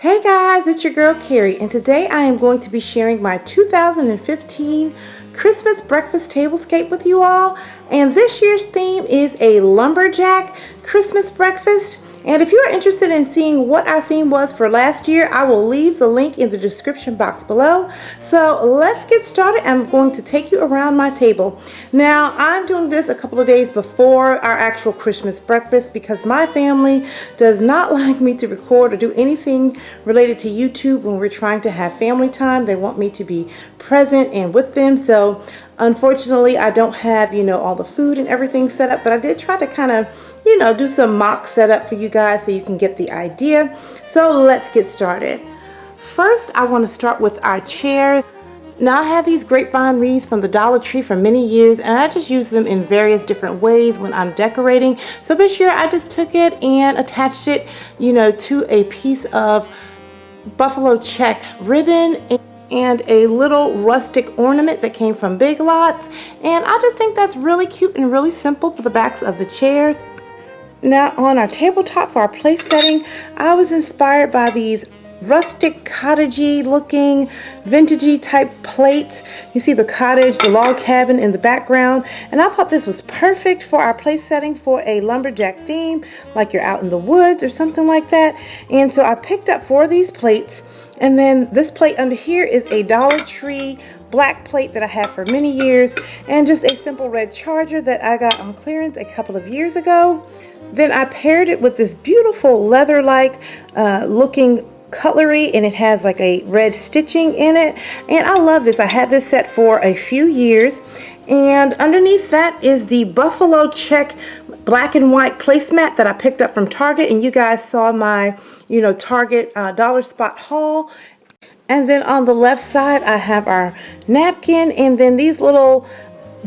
Hey guys, it's your girl Carrie, and today I am going to be sharing my 2015 Christmas breakfast tablescape with you all. And this year's theme is a Lumberjack Christmas breakfast. And if you are interested in seeing what our theme was for last year, I will leave the link in the description box below. So let's get started. I'm going to take you around my table. Now, I'm doing this a couple of days before our actual Christmas breakfast because my family does not like me to record or do anything related to YouTube when we're trying to have family time. They want me to be present and with them. So unfortunately, I don't have, all the food and everything set up, but I did try to kind of, do some mock setup for you guys so you can get the idea. So let's get started. First, I want to start with our chairs. Now, I have these grapevine wreaths from the Dollar Tree for many years, and I just use them in various different ways when I'm decorating. So this year, I just took it and attached it, to a piece of buffalo check ribbon and a little rustic ornament that came from Big Lots. And I just think that's really cute and really simple for the backs of the chairs. Now, on our tabletop for our place setting, I was inspired by these rustic, cottagey looking, vintagey type plates. You see the cottage, the log cabin in the background, and I thought this was perfect for our place setting for a lumberjack theme, like you're out in the woods or something like that. And so I picked up 4 of these plates, and then this plate under here is a Dollar Tree black plate that I have for many years, and just a simple red charger that I got on clearance a couple of years ago. Then I paired it with this beautiful leather-like looking cutlery, and it has like a red stitching in it, and I love this. I had this set for a few years, and underneath that is the buffalo check black and white placemat that I picked up from Target, and you guys saw my Target dollar spot haul. And then on the left side I have our napkin, and then these little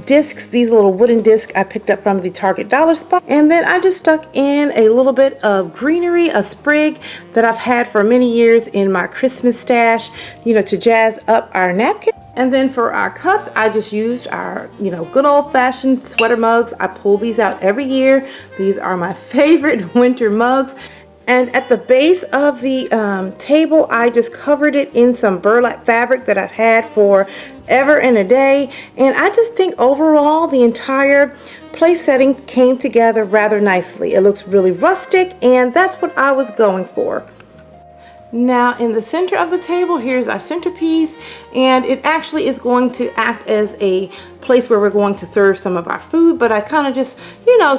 discs, these little wooden discs I picked up from the Target dollar spot. And then I just stuck in a little bit of greenery, a sprig that I've had for many years in my Christmas stash, to jazz up our napkin. And then for our cups, I just used our, good old-fashioned sweater mugs. I pull these out every year. These are my favorite winter mugs. And at the base of the table, I just covered it in some burlap fabric that I've had for ever and a day. And I just think overall the entire place setting came together rather nicely. It looks really rustic, and that's what I was going for. Now, in the center of the table, here's our centerpiece, and it actually is going to act as a place where we're going to serve some of our food, but I kind of just,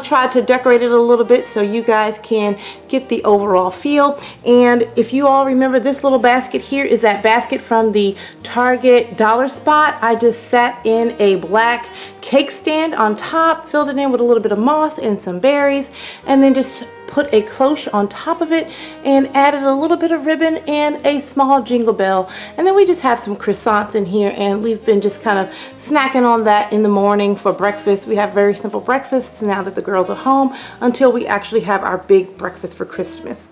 tried to decorate it a little bit so you guys can get the overall feel. And if you all remember, this little basket here is that basket from the Target dollar spot. I just sat in a black cake stand on top, filled it in with a little bit of moss and some berries, and then just put a cloche on top of it and added a little bit of ribbon and a small jingle bell. And then we just have some croissants in here, and we've been just kind of snacking on that in the morning for breakfast. We have very simple breakfasts now that the girls are home until we actually have our big breakfast for Christmas.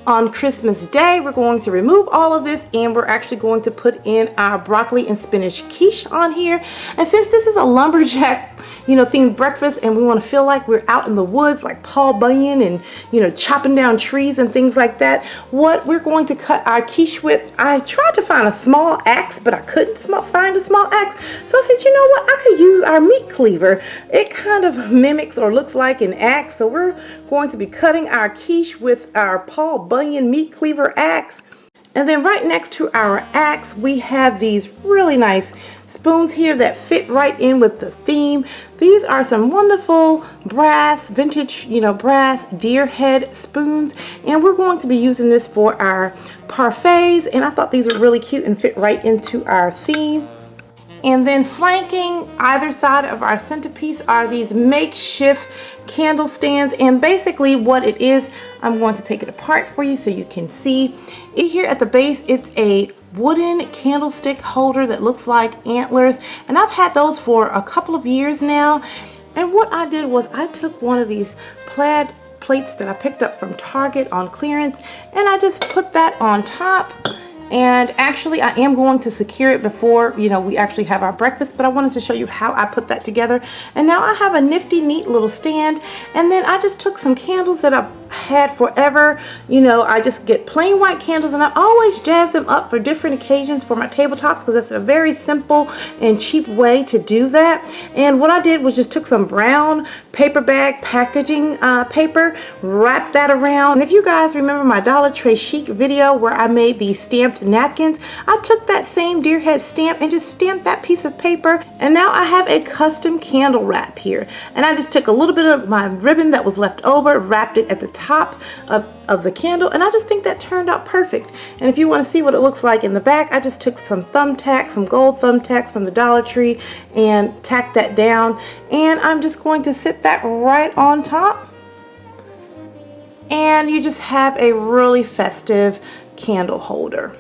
On Christmas Day, we're going to remove all of this, and we're actually going to put in our broccoli and spinach quiche on here. And since this is a lumberjack themed breakfast, and we want to feel like we're out in the woods like Paul Bunyan and chopping down trees and things like that, what we're going to cut our quiche with, I tried to find a small axe, but I couldn't find a small axe. So I said, you know what, I could use our meat cleaver. It kind of mimics or looks like an axe, so we're going to be cutting our quiche with our Paul Bunyan meat cleaver axe. And then right next to our axe, we have these really nice spoons here that fit right in with the theme. These are some wonderful brass, vintage, brass deer head spoons, and we're going to be using this for our parfaits, and I thought these were really cute and fit right into our theme. And then flanking either side of our centerpiece are these makeshift candle stands, and basically what it is, I'm going to take it apart for you so you can see. Here at the base, it's a wooden candlestick holder that looks like antlers, and I've had those for a couple of years now. And what I did was I took one of these plaid plates that I picked up from Target on clearance, and I just put that on top. And actually, I am going to secure it before, we actually have our breakfast, but I wanted to show you how I put that together. And now I have a nifty, neat little stand. And then I just took some candles that I've had forever. You know, I just get plain white candles, and I always jazz them up for different occasions for my tabletops, because it's a very simple and cheap way to do that. And what I did was just took some brown paper bag packaging paper, wrapped that around. And if you guys remember my Dollar Tree Chic video where I made the stamped napkins, I took that same deer head stamp and just stamped that piece of paper, and now I have a custom candle wrap here. And I just took a little bit of my ribbon that was left over, wrapped it at the top of the candle, and I just think that turned out perfect. And if you want to see what it looks like in the back, I just took some thumbtacks, some gold thumbtacks from the Dollar Tree, and tacked that down, and I'm just going to sit that right on top, and you just have a really festive candle holder.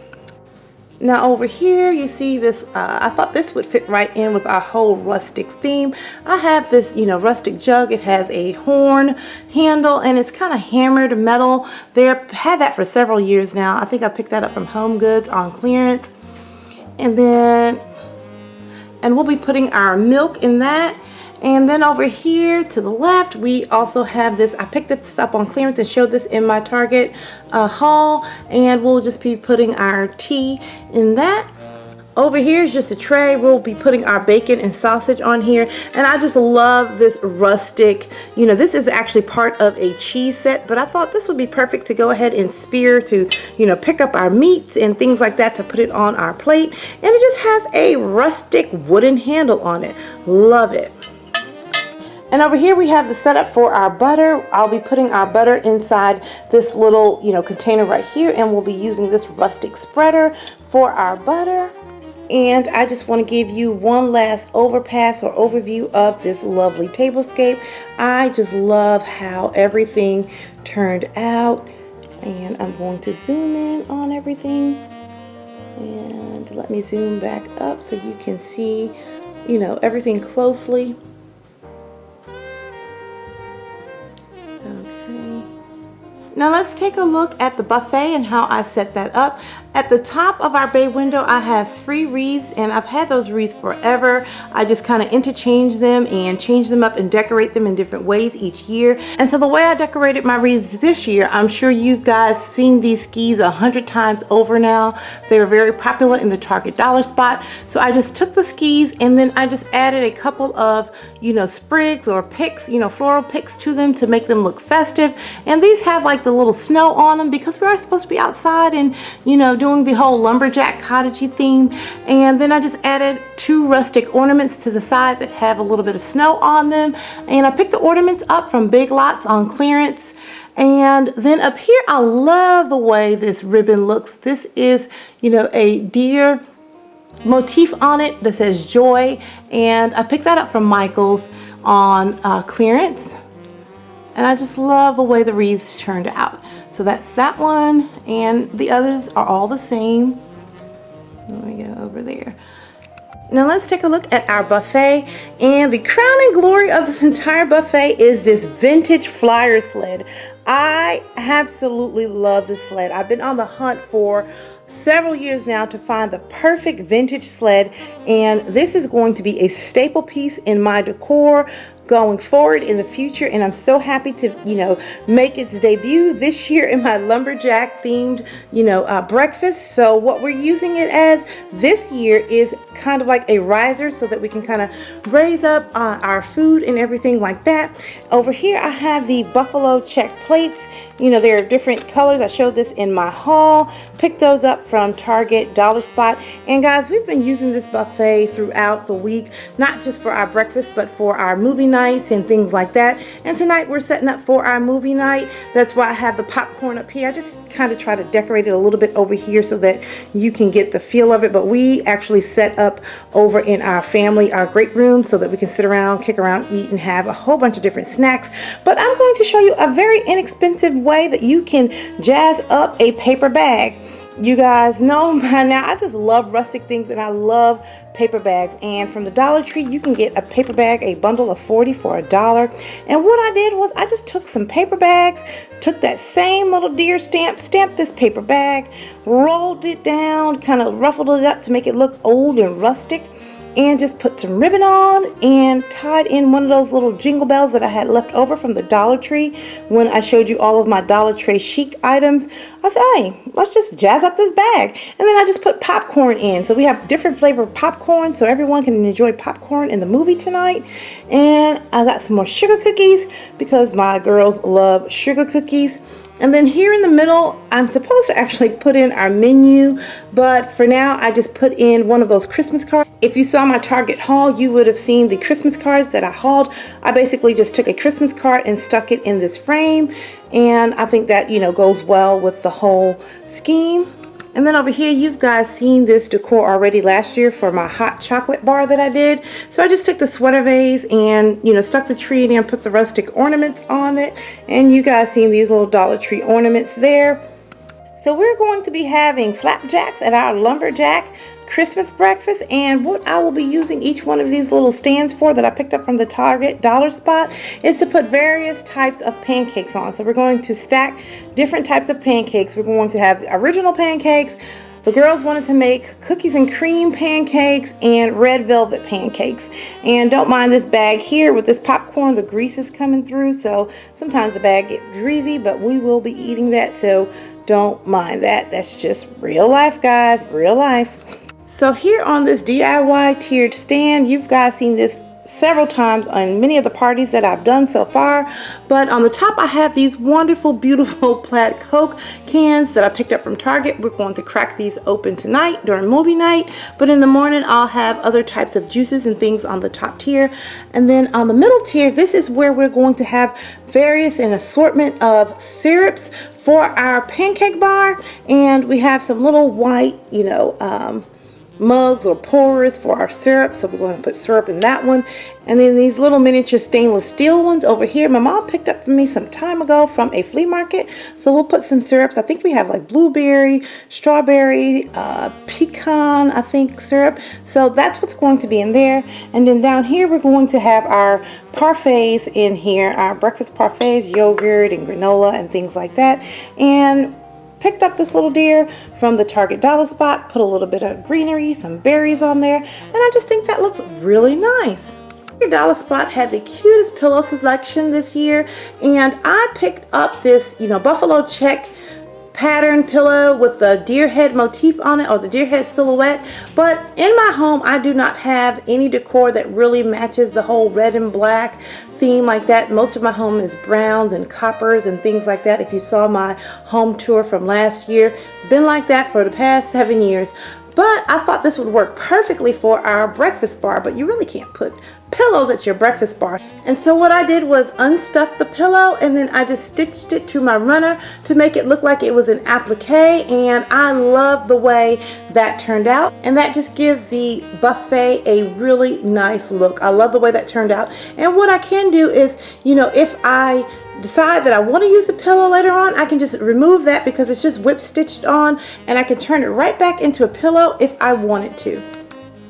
Now over here you see this, I thought this would fit right in with our whole rustic theme. I have this, you know, rustic jug. It has a horn handle and it's kind of hammered metal there. Had that for several years now. I think I picked that up from Home Goods on clearance. And we'll be putting our milk in that. And then over here to the left, we also have this. I picked this up on clearance and showed this in my Target haul. And we'll just be putting our tea in that. Over here is just a tray. We'll be putting our bacon and sausage on here. And I just love this rustic, you know, this is actually part of a cheese set, but I thought this would be perfect to go ahead and spear to, you know, pick up our meats and things like that to put it on our plate. And it just has a rustic wooden handle on it. Love it. And over here we have the setup for our butter. I'll be putting our butter inside this little, you know, container right here, and we'll be using this rustic spreader for our butter. And I just want to give you one last overpass or overview of this lovely tablescape. I just love how everything turned out, and I'm going to zoom in on everything, and let me zoom back up so you can see, you know, everything closely. Now let's take a look at the buffet and how I set that up. At the top of our bay window, I have 3 wreaths, and I've had those wreaths forever. I just kind of interchange them and change them up and decorate them in different ways each year. And so the way I decorated my wreaths this year, I'm sure you guys seen these skis 100 times over now. They were very popular in the Target dollar spot. So I just took the skis and then I just added a couple of, you know, sprigs or picks, you know, floral picks to them to make them look festive. And these have like the little snow on them because we are supposed to be outside and, you know, doing the whole lumberjack cottagey theme. And then I just added 2 rustic ornaments to the side that have a little bit of snow on them, and I picked the ornaments up from Big Lots on clearance. And then up here, I love the way this ribbon looks. This is, you know, a deer motif on it that says joy, and I picked that up from Michael's on clearance. And I just love the way the wreaths turned out. So that's that one, and the others are all the same. Let me go over there. Now let's take a look at our buffet, and the crowning glory of this entire buffet is this vintage flyer sled. I absolutely love this sled. I've been on the hunt for several years now to find the perfect vintage sled, and this is going to be a staple piece in my decor going forward in the future. And I'm so happy to, you know, make its debut this year in my lumberjack themed, you know, breakfast. So what we're using it as this year is kind of like a riser so that we can kind of raise up our food and everything like that. Over here I have the buffalo check plates. You know, there are different colors. I showed this in my haul. Picked those up from Target dollar spot. And guys, we've been using this buffet throughout the week, not just for our breakfast, but for our movie nights and things like that. And tonight we're setting up for our movie night. That's why I have the popcorn up here. I just kind of try to decorate it a little bit over here so that you can get the feel of it. But we actually set up over in our family, our great room, so that we can sit around, kick around, eat, and have a whole bunch of different snacks. But I'm going to show you a very inexpensive way that you can jazz up a paper bag. You guys know by now I just love rustic things, and I love paper bags. And from the Dollar Tree you can get a paper bag, a bundle of 40 for $1. And what I did was I just took some paper bags, took that same little deer stamp, stamped this paper bag, rolled it down, kind of ruffled it up to make it look old and rustic. and just put some ribbon on and tied in one of those little jingle bells that I had left over from the Dollar Tree when I showed you all of my Dollar Tree chic items. I said, hey, let's just jazz up this bag. And then I just put popcorn in. So we have different flavor popcorn so everyone can enjoy popcorn in the movie tonight. And I got some more sugar cookies because my girls love sugar cookies. And then here in the middle, I'm supposed to actually put in our menu, but for now I just put in one of those Christmas cards. If you saw my Target haul, you would have seen the Christmas cards that I hauled. I basically just took a Christmas card and stuck it in this frame, and I think that, you know, goes well with the whole scheme. And then over here, you've guys seen this decor already last year for my hot chocolate bar that I did. So I just took the sweater vase and, you know, stuck the tree in there and put the rustic ornaments on it. And you guys seen these little Dollar Tree ornaments there. So we're going to be having flapjacks at our Lumberjack Christmas breakfast, and what I will be using each one of these little stands for that I picked up from the Target dollar spot is to put various types of pancakes on. So we're going to stack different types of pancakes. We're going to have original pancakes. The girls wanted to make cookies and cream pancakes and red velvet pancakes. And don't mind this bag here with this popcorn, the grease is coming through, so sometimes the bag gets greasy, but we will be eating that, so don't mind that. That's just real life, guys, real life. So here on this DIY tiered stand, you've guys seen this several times on many of the parties that I've done so far, but on the top I have these wonderful, beautiful plaid Coke cans that I picked up from Target. We're going to crack these open tonight during movie night, but in the morning I'll have other types of juices and things on the top tier. And then on the middle tier, this is where we're going to have various and assortment of syrups for our pancake bar, and we have some little white, you know, mugs or pourers for our syrup, so we're going to put syrup in that one. And then these little miniature stainless steel ones over here, my mom picked up for me some time ago from a flea market, so we'll put some syrups. I think we have like blueberry, strawberry, pecan, I think, syrup, so that's what's going to be in there. And then down here we're going to have our parfaits in here, our breakfast parfaits, yogurt and granola and things like that. And picked up this little deer from the Target dollar spot, put a little bit of greenery, some berries on there, and I just think that looks really nice. Your dollar spot had the cutest pillow selection this year, and I picked up this, you know, buffalo check pattern pillow with the deer head motif on it, or the deer head silhouette. But in my home I do not have any decor that really matches the whole red and black theme like that. Most of my home is browns and coppers and things like that. If you saw my home tour from last year, been like that for the past 7 years. But I thought this would work perfectly for our breakfast bar, but you really can't put pillows at your breakfast bar. And so what I did was unstuff the pillow, and then I just stitched it to my runner to make it look like it was an applique, and I love the way that turned out. And that just gives the buffet a really nice look. I love the way that turned out. And what I can do is, you know, if I decide that I want to use the pillow later on, I can just remove that because it's just whip stitched on, and I can turn it right back into a pillow if I wanted to.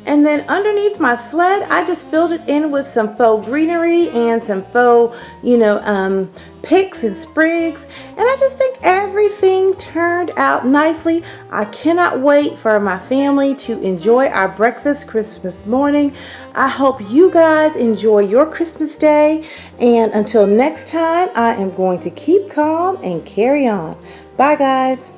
And then underneath my sled, I just filled it in with some faux greenery and some faux, you know, picks and sprigs. And I just think everything turned out nicely. I cannot wait for my family to enjoy our breakfast Christmas morning. I hope you guys enjoy your Christmas day. And until next time, I am going to keep calm and carry on. Bye, guys.